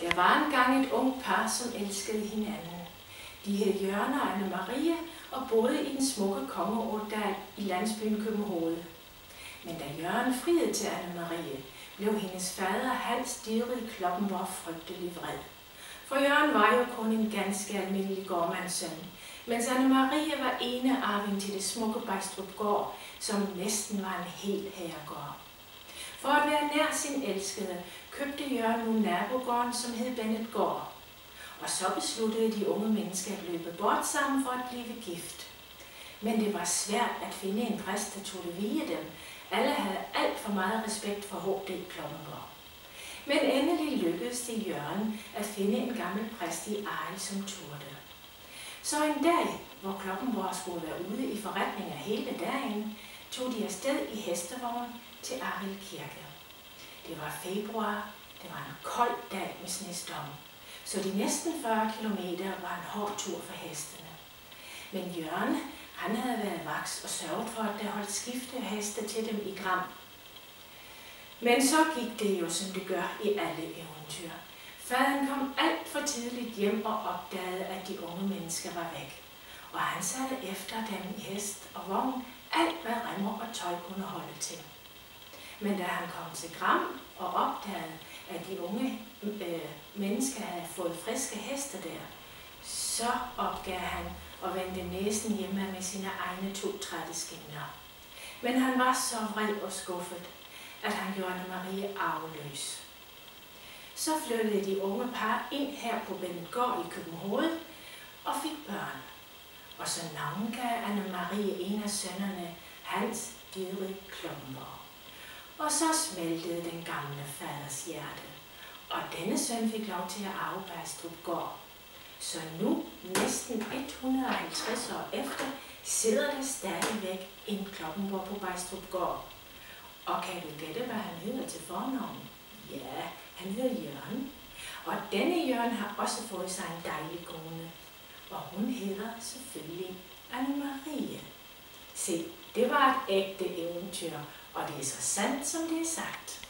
Der var engang et ung par, som elskede hinanden. De hed Jørgen og Anne-Marie og boede i den smukke Kongeådal i landsbyen København. Men da Jørgen friede til Anne-Marie, blev hendes fader Hans Didrik Kloppenborg frygtelig vred. For Jørgen var jo kun en ganske almindelig gårdmandssøn, mens Anne-Marie var enearving til det smukke Bejstrupgård, som næsten var en hel herregård. For at være nær sin elskede, købte Jørgen nu nabogården, som hed Bennetgård. Og så besluttede de unge mennesker at løbe bort sammen for at blive gift. Men det var svært at finde en præst, der tog det vige dem. Alle havde alt for meget respekt for H.D. Kloppenborg. Men endelig lykkedes det Jørgen at finde en gammel præst i Arild, som turde. Så en dag, hvor Kloppenborg skulle være ude i forretninger hele dagen, tog de afsted i hestevogn til Arild Kirke. Det var februar, det var en kold dag med snestorm, så de næsten 40 kilometer var en hård tur for hestene. Men Jørgen, han havde været vaks og sørget for, at der holdt skifte heste til dem i Gram. Men så gik det jo, som det gør i alle eventyr. Faderen kom alt for tidligt hjem og opdagede, at de unge mennesker var væk. Og han satte efter dem i hest og vogn, alt hvad remmer og tøj kunne holde til. Men da han kom til Gram og opdagede, at de unge mennesker havde fået friske heste der, så opgav han og vendte næsen hjemme med sine egne 2 trætte skinner. Men han var så vred og skuffet, at han gjorde Anne-Marie arveløs. Så flyttede de unge par ind her på Bennetgård i København og fik børn. Og så navngav Anne-Marie en af sønnerne Hans Didrik Kloppenborg. Og så smeltede den gamle faders hjerte, og denne søn fik lov til at arve Bejstrupgård. Så nu, næsten 150 år efter, sidder der stadigvæk en Kloppenborg på Bejstrupgård. Og kan du gætte, hvad han hedder til fornavn? Ja, han hedder Jørgen. Og denne Jørgen har også fået sig en dejlig kone. Og hun hedder selvfølgelig Anne-Marie. Se, det var et ægte eventyr, og det er så sandt, som det er sagt.